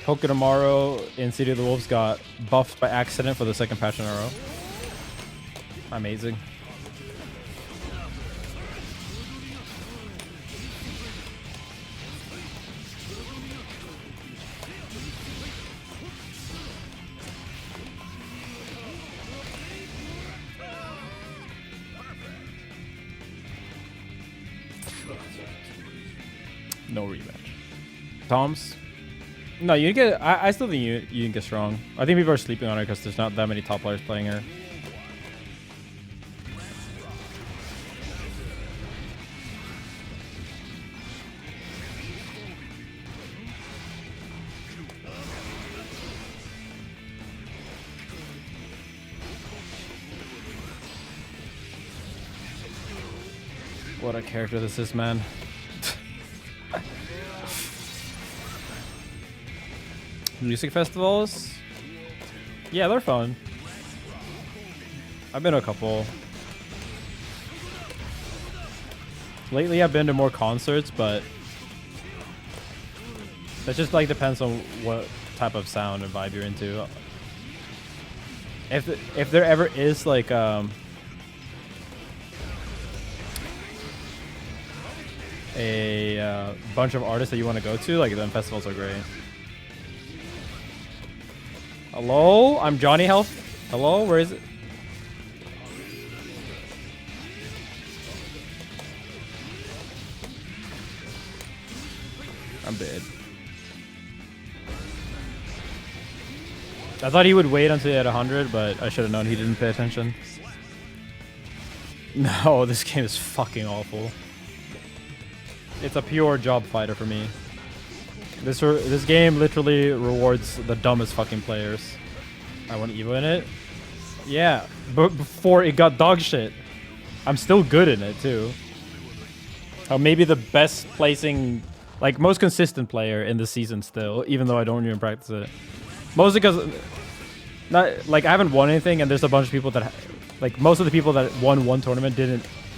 Tomorrow in City of the Wolves got buffed by accident for the second patch in a row. Amazing. No rematch. Toms? No, you get. I still think you can get strong. I think people are sleeping on her because there's not that many top players playing her. What a character this is, man. Music festivals? Yeah, they're fun. I've been to a couple. Lately, I've been to more concerts, but that just like depends on what type of sound and vibe you're into. If there ever is like a bunch of artists that you want to go to, like then festivals are great. Hello? I'm Johnny Health. Hello? Where is it? I'm dead. I thought he would wait until he had 100, but I should have known he didn't pay attention. No, this game is fucking awful. It's a pure job fighter for me. This game literally rewards the dumbest fucking players. I want Evo in it. Yeah, but before it got dog shit. I'm still good in it too. Maybe the best placing, like most consistent player in the season still, even though I don't even practice it. Mostly because, not like I haven't won anything, and there's a bunch of people that, like most of the people that won one tournament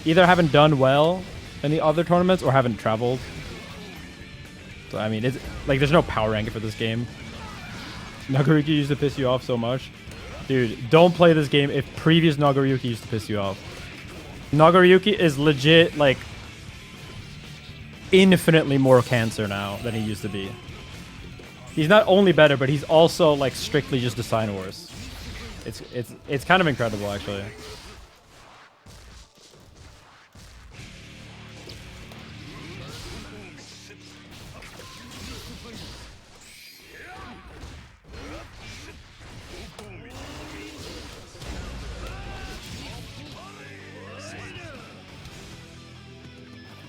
haven't done well in the other tournaments or haven't traveled. So, I mean, it's like there's no power ranking for this game. Nagoriyuki used to piss you off so much. Dude, don't play this game if previous Nagoriyuki used to piss you off. Nagoriyuki is legit, like, infinitely more cancer now than he used to be. He's not only better, but he's also, like, strictly just design worse. It's kind of incredible, actually.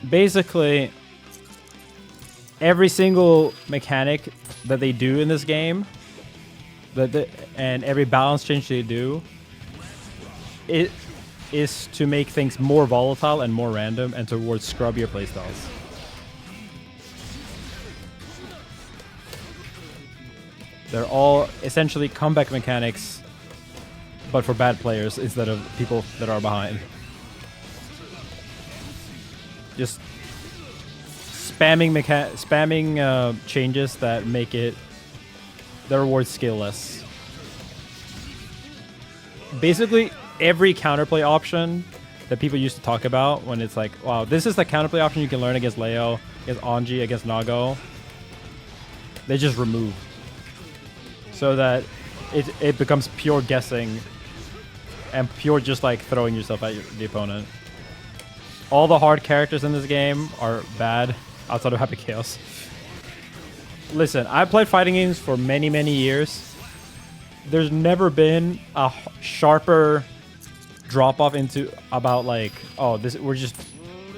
Basically, every single mechanic that they do in this game, and every balance change they do, it is to make things more volatile and more random and towards scrubbier playstyles. They're all essentially comeback mechanics, but for bad players instead of people that are behind. Just spamming changes that make it the reward skill-less. Basically, every counterplay option that people used to talk about when it's like, wow, this is the counterplay option you can learn against Leo, against Anji, against Nago, they just remove. So that it becomes pure guessing and pure just like throwing yourself at the opponent. All the hard characters in this game are bad, outside of Happy Chaos. Listen, I've played fighting games for many, many years. There's never been a sharper drop-off into about like, oh, we're just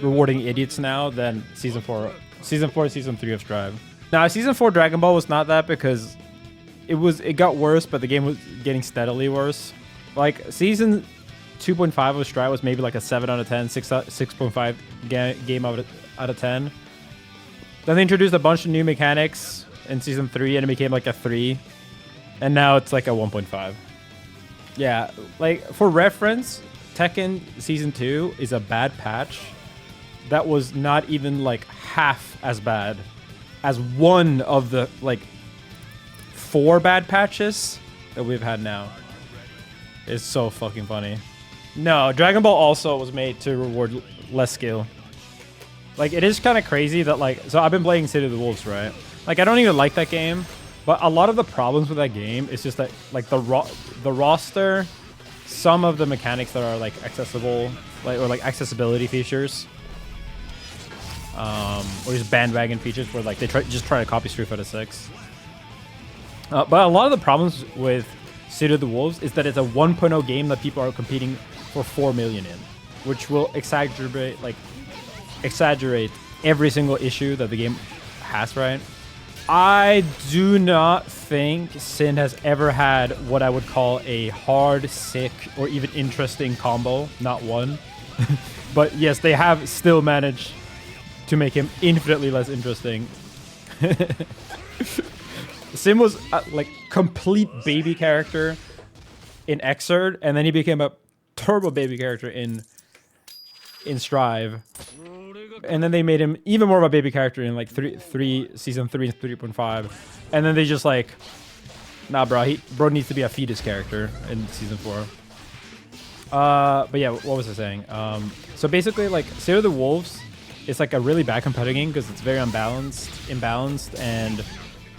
rewarding idiots now than Season 4 and Season 3 of Strive. Now, Season 4 Dragon Ball was not that because it got worse, but the game was getting steadily worse. Like, Season 2.5 of Strive was maybe like a 7 out of 10, 6.5 game out of 10. Then they introduced a bunch of new mechanics in Season 3 and it became like a 3. And now it's like a 1.5. Yeah, like for reference, Tekken Season 2 is a bad patch that was not even like half as bad as one of the like 4 bad patches that we've had now. It's so fucking funny. No, Dragon Ball also was made to reward less skill. Like, it is kind of crazy that, like, so I've been playing City of the Wolves, right? Like, I don't even like that game, but a lot of the problems with that game is just that, like, the roster, some of the mechanics that are, like, accessible, like, or, like, accessibility features, or just bandwagon features where, like, they just try to copy Street Fighter 6. But a lot of the problems with City of the Wolves is that it's a 1.0 game that people are competing for 4 million in, which will exaggerate every single issue that the game has, right? I do not think Sin has ever had what I would call a hard, sick, or even interesting combo. Not one. But yes, they have still managed to make him infinitely less interesting. Sin was like complete baby character in Xrd, and then he became a turbo baby character in Strive. And then they made him even more of a baby character in like season 3 3.5, and then they just like, nah, bro needs to be a fetus character in season 4. But yeah, what was I saying? So basically, like, City of the Wolves is like a really bad competitive game because it's very imbalanced, and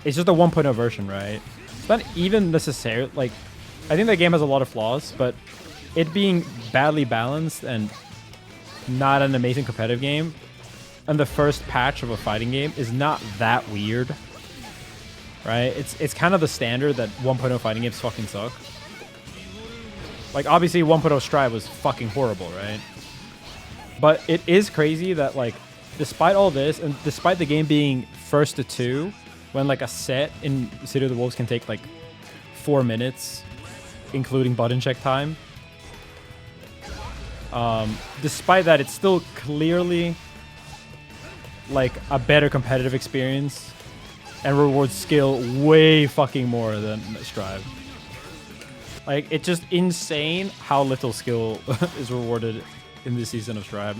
it's just a 1.0 version, right? It's not even necessarily like, I think that game has a lot of flaws, but it being badly balanced and not an amazing competitive game, and the first patch of a fighting game is not that weird, right? It's kind of the standard that 1.0 fighting games fucking suck. Like, obviously 1.0 Strive was fucking horrible, right? But it is crazy that, like, despite all this, and despite the game being first to 2, when like a set in City of the Wolves can take like 4 minutes, including button check time, despite that, it's still clearly like a better competitive experience and rewards skill way fucking more than Strive. Like, it's just insane how little skill is rewarded in this season of Strive.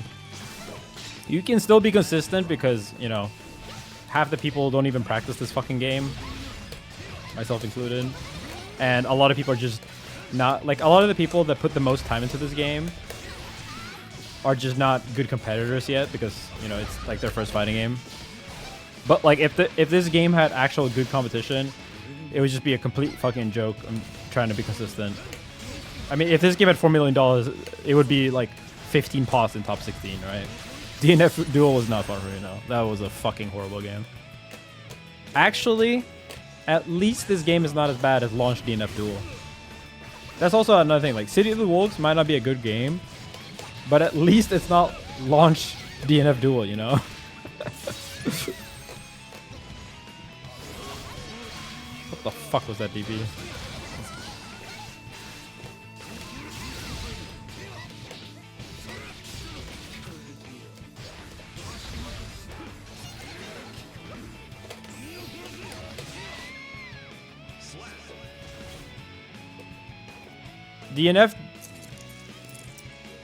You can still be consistent because, you know, half the people don't even practice this fucking game, myself included. And a lot of people are just not, like, a lot of the people that put the most time into this game are just not good competitors yet because, you know, it's like their first fighting game. But like, if this game had actual good competition, it would just be a complete fucking joke. I'm trying to be consistent. I mean, if this game had $4 million, it would be like 15 pots in top 16, right? DNF Duel was not fun for me, no. That was a fucking horrible game. Actually, at least this game is not as bad as launch DNF Duel. That's also another thing. Like, City of the Wolves might not be a good game, but at least it's not launch DNF Duel, you know? What the fuck was that DP? DNF.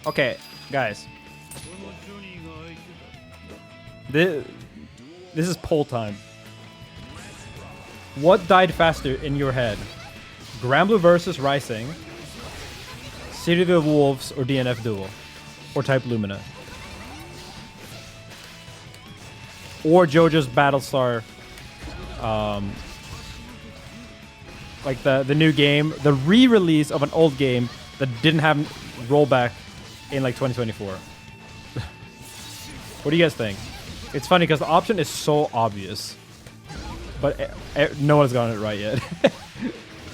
Okay, guys. This is poll time. What died faster in your head? Granblue versus Rising, City of the Wolves, or DNF Duel? Or Type Lumina? Or JoJo's Battlestar, like the new game, the re-release of an old game that didn't have rollback in like 2024. What do you guys think? It's funny because the option is so obvious, but no one's gotten it right yet.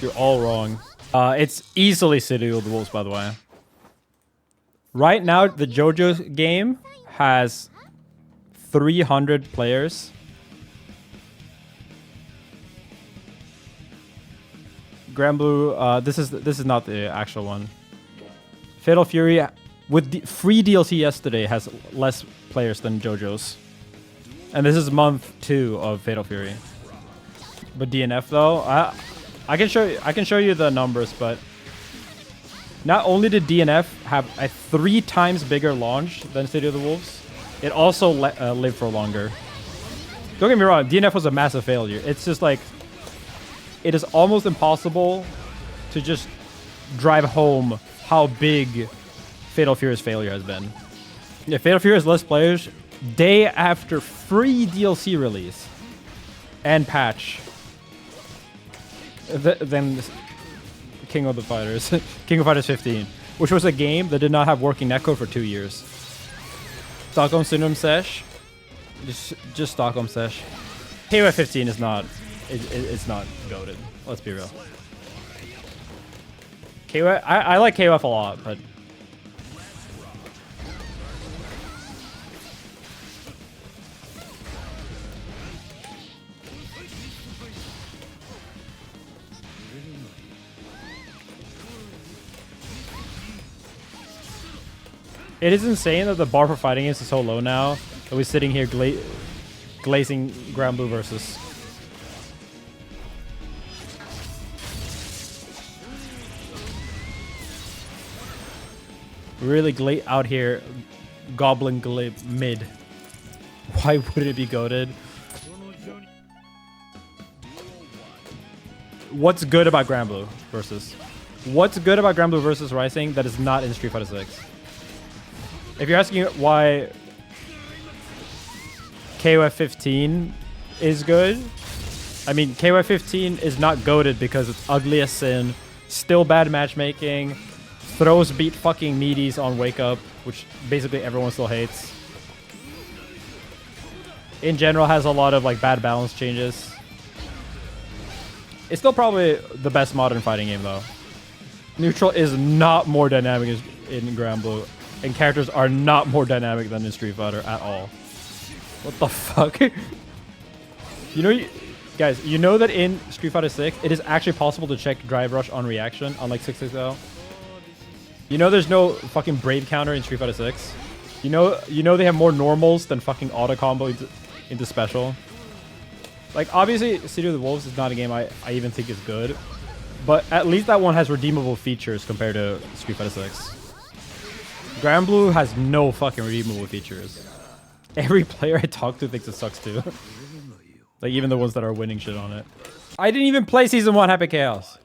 You're all wrong. It's easily City of the Wolves, by the way. Right now, the JoJo game has 300 players. Granblue, this is not the actual one. Fatal Fury, with the free DLC yesterday, has less players than JoJo's. And this is month 2 of Fatal Fury. But DNF though, I can show you the numbers, but not only did DNF have a 3 times bigger launch than City of the Wolves, it also lived for longer. Don't get me wrong, DNF was a massive failure. It's just like, it is almost impossible to just drive home how big Fatal Fury's failure has been. Yeah, Fatal Fury has less players day after free DLC release and patch than King of the Fighters, King of Fighters 15, which was a game that did not have working netcode for 2 years. Stockholm Syndrome Sesh, just Stockholm Sesh. KoF 15 is not, it's not goated. Let's be real. KoF, I like KoF a lot, but it is insane that the bar for fighting games is so low now that we're sitting here glazing Ground Blue versus. Really out here gobbling mid. Why would it be goated? What's good about Ground Blue versus? What's good about Ground Blue versus Rising that is not in Street Fighter 6? If you're asking why KoF 15 is good, I mean, KoF 15 is not goated because it's ugly as sin, still bad matchmaking, throws beat fucking meaties on Wake Up, which basically everyone still hates. In general, has a lot of like bad balance changes. It's still probably the best modern fighting game though. Neutral is not more dynamic in Ground Blue. And characters are not more dynamic than in Street Fighter at all. What the fuck? Guys, you know that in Street Fighter 6, it is actually possible to check Drive Rush on reaction, unlike 660. You know there's no fucking Brave counter in Street Fighter 6. You know they have more normals than fucking auto combo into special. Like, obviously, City of the Wolves is not a game I even think is good. But at least that one has redeemable features compared to Street Fighter 6. Grand Blue has no fucking redeemable features. Every player I talk to thinks it sucks too. Like even the ones that are winning shit on it. I didn't even play Season 1 Happy Chaos.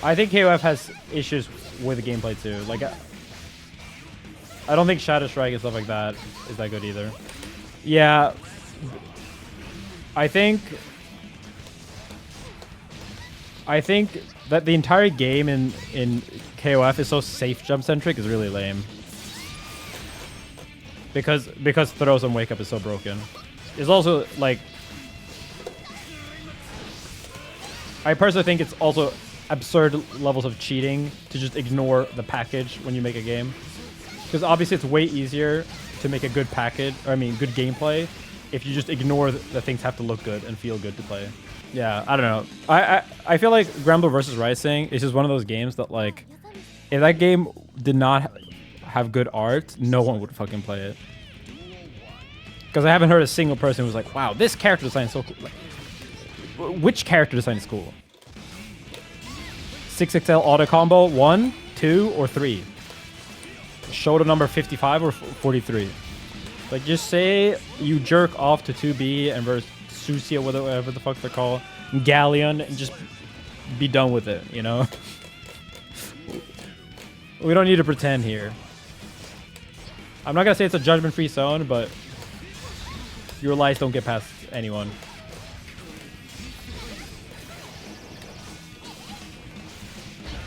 I think KoF has issues with the gameplay too. Like I don't think Shadow Strike and stuff like that is that good either. Yeah. I think that the entire game in KoF is so safe jump centric is really lame. Because throws and Wake Up is so broken. It's also like I personally think it's also absurd levels of cheating to just ignore the package when you make a game. Because obviously it's way easier to make a good package, or I mean good gameplay, if you just ignore that things have to look good and feel good to play. Yeah, I don't know. I feel like Grand Blue vs. Rising is just one of those games that like, if that game did not have good art, no one would fucking play it. Because I haven't heard a single person who's like, wow, this character design is so cool. Like, which character design is cool? 6XL auto combo, 1, 2, or 3? Shoto number 55 or 43? Like, just say you jerk off to 2B and versus Susia, whatever the fuck they're called, and Galleon, and just be done with it, you know? We don't need to pretend here. I'm not gonna say it's a judgment-free zone, but your lies don't get past anyone.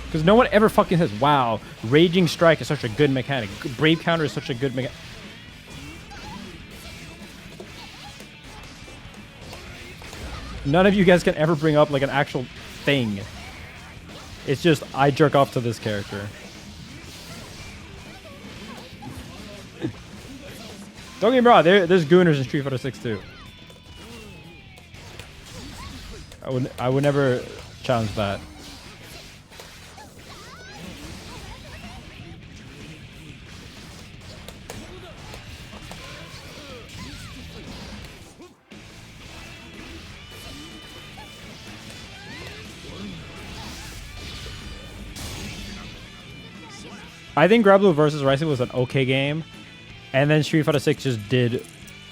Because no one ever fucking says, wow, Raging Strike is such a good mechanic. Brave Counter is such a good mechanic. None of you guys can ever bring up like an actual thing. It's just, I jerk off to this character. Don't get me wrong, there's gooners in Street Fighter 6 too. I would never challenge that. I think Grand Blue vs. Rising was an okay game. And then Street Fighter 6 just did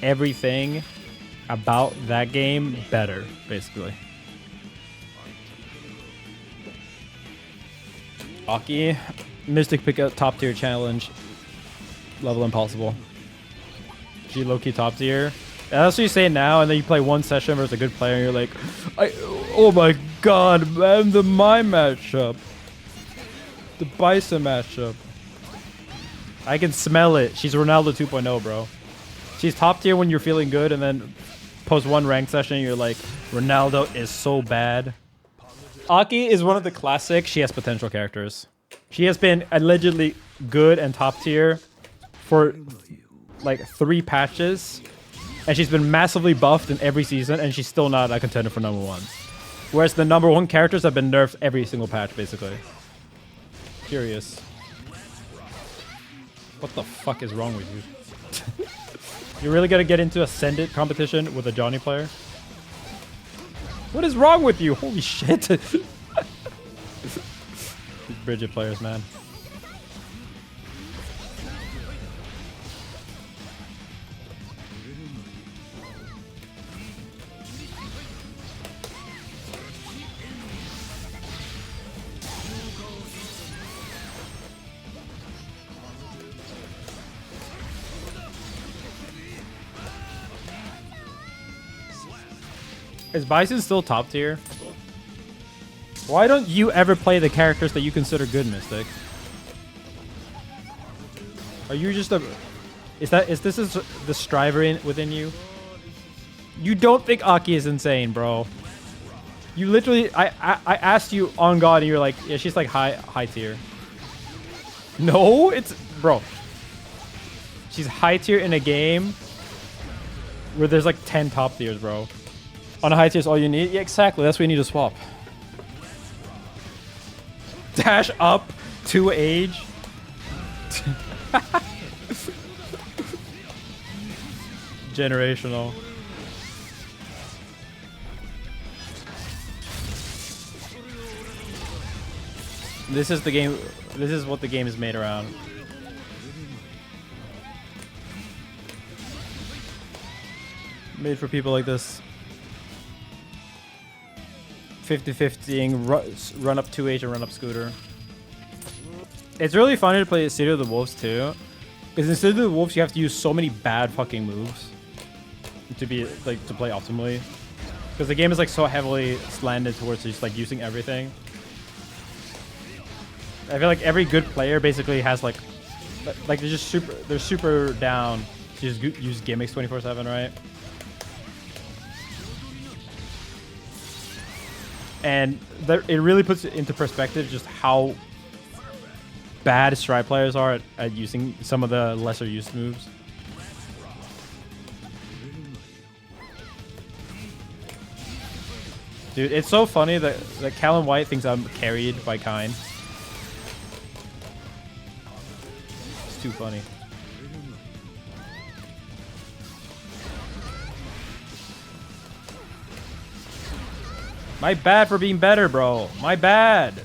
everything about that game better, basically. Aki, Mystic pick a top tier challenge. Level impossible. She low-key top tier. And that's what you say now, and then you play one session versus a good player, and you're like, oh my god, man, my matchup. The Bison matchup. I can smell it. She's Ronaldo 2.0, bro. She's top tier when you're feeling good, and then post one ranked session, you're like, Ronaldo is so bad. Aki is one of the classic she has potential characters. She has been allegedly good and top tier for like 3 patches, and she's been massively buffed in every season, and she's still not a contender for #1. Whereas the #1 characters have been nerfed every single patch, basically. Curious. What the fuck is wrong with you? You're really gonna get into Ascendant competition with a Johnny player? What is wrong with you? Holy shit. These Bridget players, man. Is Bison still top tier? Why don't you ever play the characters that you consider good, Mystic? Are you just a... Is this the striver within you? You don't think Aki is insane, bro. You literally... I asked you on God, and you're like, yeah, she's like high tier. No, it's... Bro. She's high tier in a game where there's like 10 top tiers, bro. On a high tier is all you need? Yeah, exactly. That's what you need to swap. Dash up to age. Generational. This is the game. This is what the game is made around. Made for people like this. 50-50ing, run up 2H and run up Scooter. It's really funny to play City of the Wolves too. Because in City of the Wolves you have to use so many bad fucking moves to be like to play optimally. Because the game is like so heavily slanted towards just like using everything. I feel like every good player basically has like they're super down to just use gimmicks 24/7, right? And it really puts it into perspective just how bad stride players are at using some of the lesser used moves. Dude, it's so funny that Callum White thinks I'm carried by Kine. It's too funny. My bad for being better, bro. My bad.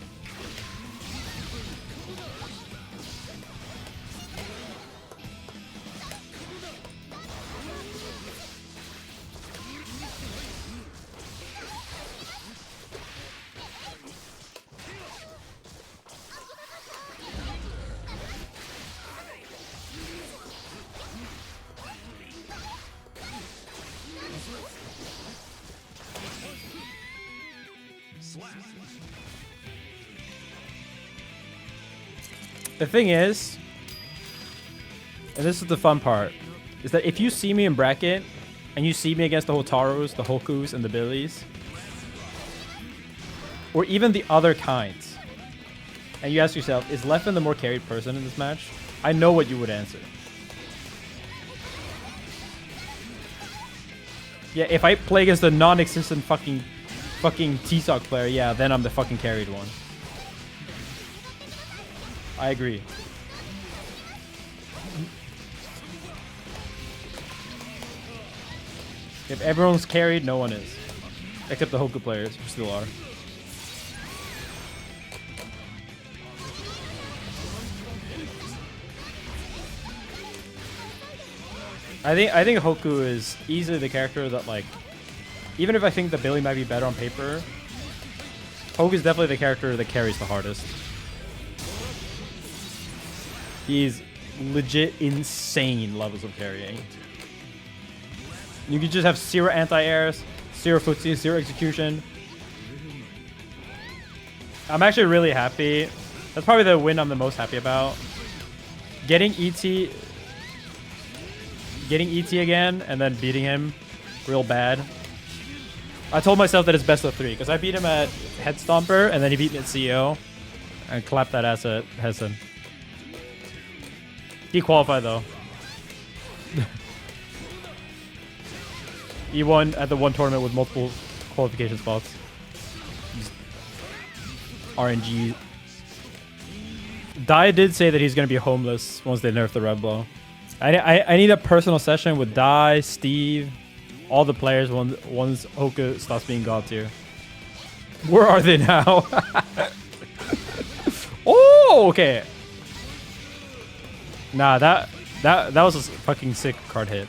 The thing is, and this is the fun part, is that if you see me in bracket, and you see me against the Hotaros, the Hokus, and the Billies, or even the other kinds, and you ask yourself, is Leffen the more carried person in this match? I know what you would answer. Yeah, if I play against a non-existent fucking T-Sock player, yeah, then I'm the fucking carried one. I agree. If everyone's carried, no one is. Except the Hoku players, who still are. I think Hoku is easily the character that, like, even if I think the Billy might be better on paper, Hoku is definitely the character that carries the hardest. He's legit insane levels of carrying. You could just have 0 anti-airs, 0 footsie, 0 execution. I'm actually really happy. That's probably the win I'm the most happy about. Getting ET again and then beating him real bad. I told myself that it's best of 3 because I beat him at Head Stomper and then he beat me at CEO and clapped that ass at Hessen. He qualified though. He won at the one tournament with multiple qualification spots. RNG. Dai did say that he's going to be homeless once they nerf the Red Blow. I need a personal session with Dai, Steve, all the players once Hoka stops being god tier. Where are they now? Oh, okay. Nah, that was a fucking sick card hit.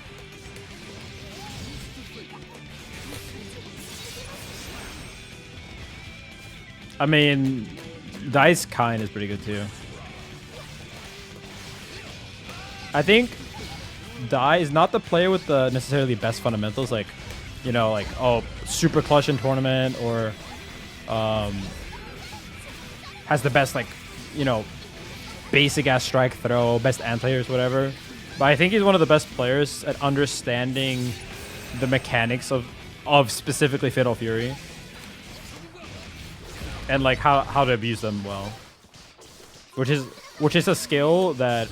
I mean, Dai's Kind is pretty good too. I think Dai is not the player with the necessarily best fundamentals, like, you know, like, oh, super clutch in tournament or has the best, like, you know, basic ass strike throw, best anti-airs, whatever. But I think he's one of the best players at understanding the mechanics of specifically Fatal Fury. And like how to abuse them well. Which is a skill that,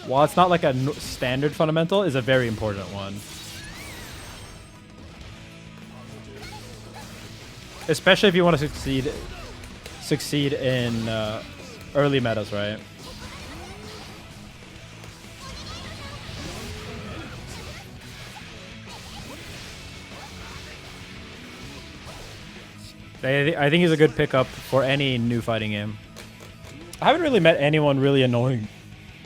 while it's not like a standard fundamental, is a very important one. Especially if you want to succeed in early metas, right? I think he's a good pickup for any new fighting game. I haven't really met anyone really annoying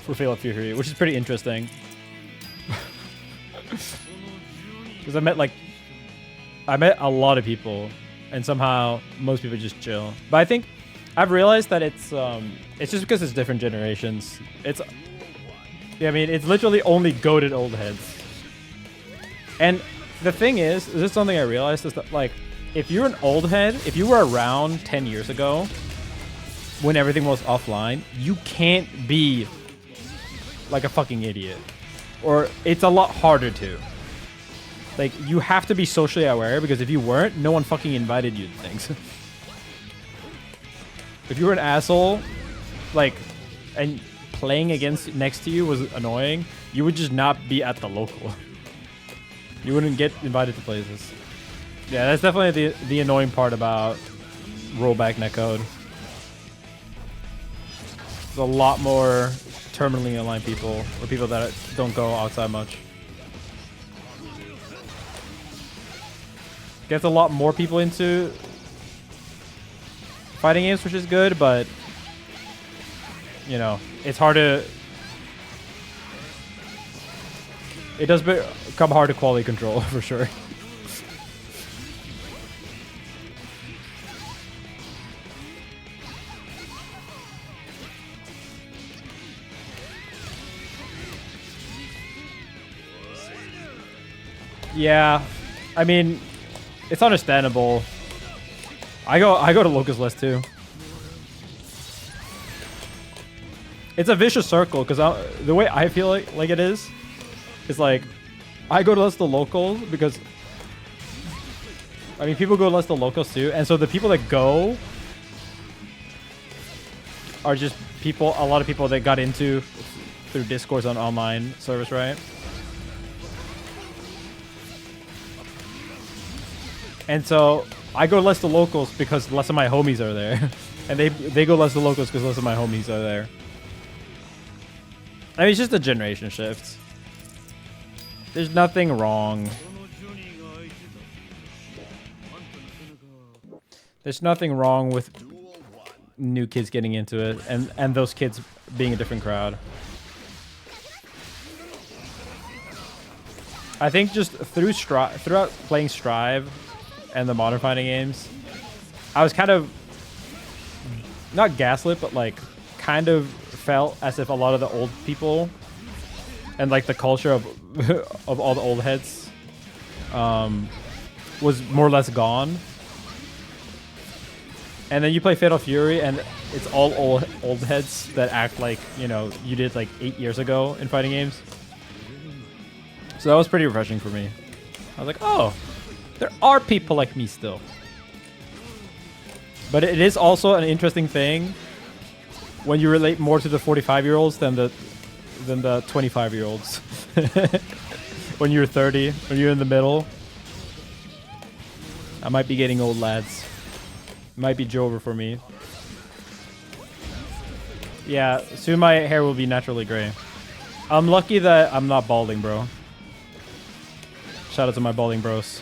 for Fatal Fury, which is pretty interesting. Because I met a lot of people, and somehow most people just chill. But I think I've realized that it's just because it's different generations. I mean, it's literally only goated old heads. And the thing is this is something I realized, is that, like, if you're an old head, if you were around 10 years ago when everything was offline, you can't be like a fucking idiot. Or it's a lot harder to. Like, you have to be socially aware, because if you weren't, no one fucking invited you to things. If you were an asshole, like, and playing next to you was annoying, you would just not be at the local. You wouldn't get invited to places. Yeah, that's definitely the annoying part about rollback netcode. There's a lot more terminally aligned people, or people that don't go outside much. Gets a lot more people into fighting games, which is good, but, you know, it's hard to... It does become hard to quality control, for sure. Yeah, I mean, it's understandable. I go to Locust List too. It's a vicious circle, because the way I feel like it is like, I go to less the locals because, I mean, people go less the locals too, and so the people that go are just a lot of people that got into through Discourse on online service, right? And so I go less to locals because less of my homies are there. And they go less to locals because less of my homies are there. I mean, it's just a generation shift. There's nothing wrong. There's nothing wrong with new kids getting into it and those kids being a different crowd. I think just throughout playing Strive and the modern fighting games, I was kind of not gaslit, but like kind of felt as if a lot of the old people and like the culture of of all the old heads was more or less gone. And then you play Fatal Fury, and it's all old heads that act like, you know, you did like 8 years ago in fighting games. So that was pretty refreshing for me. I was like, oh, there are people like me still. But it is also an interesting thing when you relate more to the 45-year-olds than the 25-year-olds. When you're 30, when you're in the middle. I might be getting old, lads. Might be Jover for me. Yeah, soon my hair will be naturally gray. I'm lucky that I'm not balding, bro. Shout out to my balding bros.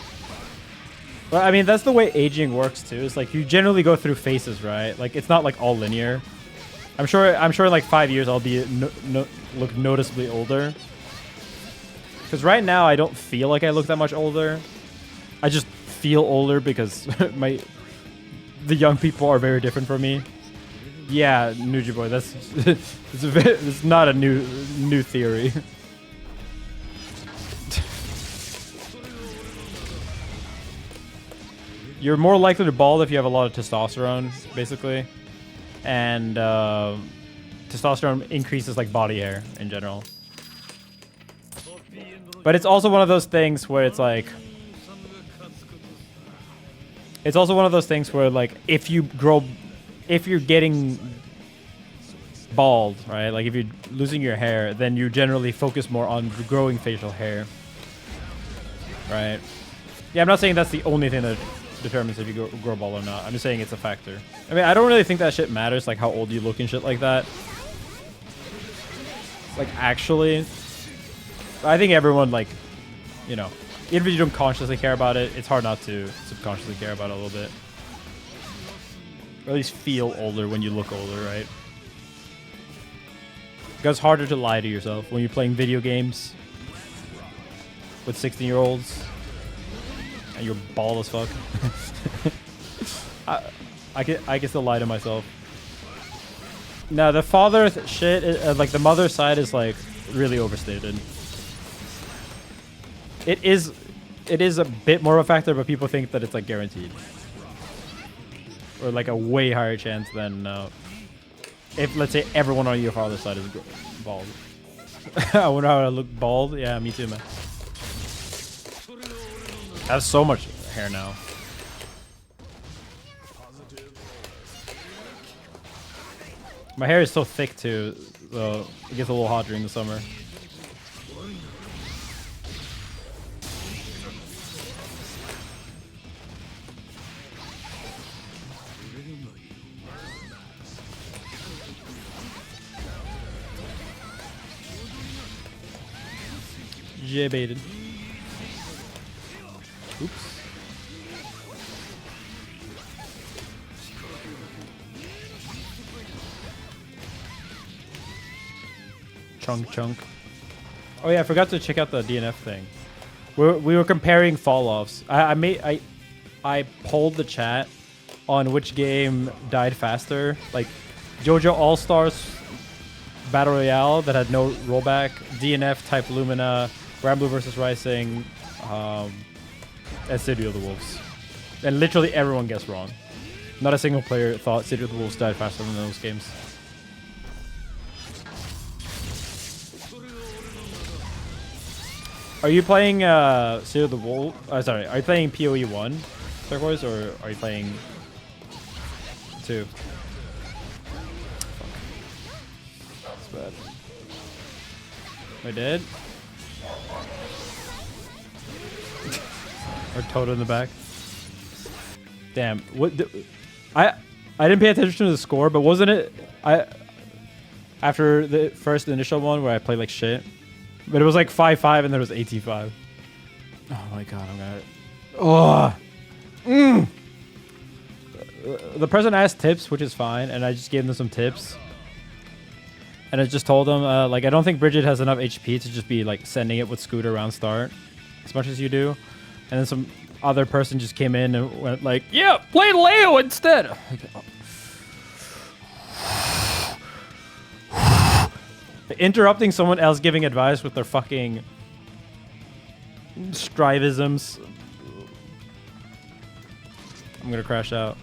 But I mean, that's the way aging works too. It's like you generally go through phases, right? Like it's not like all linear. I'm sure in like 5 years I'll be look noticeably older. Because right now I don't feel like I look that much older. I just feel older because the young people are very different from me. Yeah, Nuji boy, that's it's not a new theory. You're more likely to bald if you have a lot of testosterone, basically, and testosterone increases like body hair in general. But it's also one of those things where it's like. It's also one of those things where, like, if you're getting bald, right? Like, if you're losing your hair, then you generally focus more on growing facial hair, right? Yeah, I'm not saying that's the only thing that determines if you grow bald or not. I'm just saying it's a factor. I mean, I don't really think that shit matters, like how old you look and shit like that. Like, actually, I think everyone, like, you know, even if you don't consciously care about it, it's hard not to subconsciously care about it a little bit. Or at least feel older when you look older, right? Because it's harder to lie to yourself when you're playing video games with 16-year-olds and you're bald as fuck. I can still lie to myself. No, the father shit, like the mother side is like really overstated. It is a bit more of a factor, but people think that it's like guaranteed. Or like a way higher chance than if, let's say, everyone on your father's side is bald. I wonder how I look bald. Yeah, me too, man. I have so much hair now. My hair is so thick too, so it gets a little hot during the summer. J-baited. Oops. Chunk. Oh yeah, I forgot to check out the DNF thing. We were comparing fall-offs. I polled the chat on which game died faster. Like JoJo All-Stars Battle Royale that had no rollback, DNF Type Lumina, Granblue vs Rising, and City of the Wolves. And literally everyone guessed wrong. Not a single player thought City of the Wolves died faster than those games. Are you playing City of the Wolves? Sorry, are you playing PoE 1, Turquoise, or are you playing 2? That's bad. Am I dead? Or Toto in the back. Damn. What? I didn't pay attention to the score, but wasn't it? After the first initial one where I played like shit, but it was like 5-5 and there was 18-5. Oh my god, I'm gonna. The person asked tips, which is fine, and I just gave them some tips. And I just told them, like, I don't think Bridget has enough HP to just be like sending it with Scooter around start as much as you do. And then some other person just came in and went like, yeah, play Leo instead. Interrupting someone else giving advice with their fucking strivisms. I'm gonna crash out.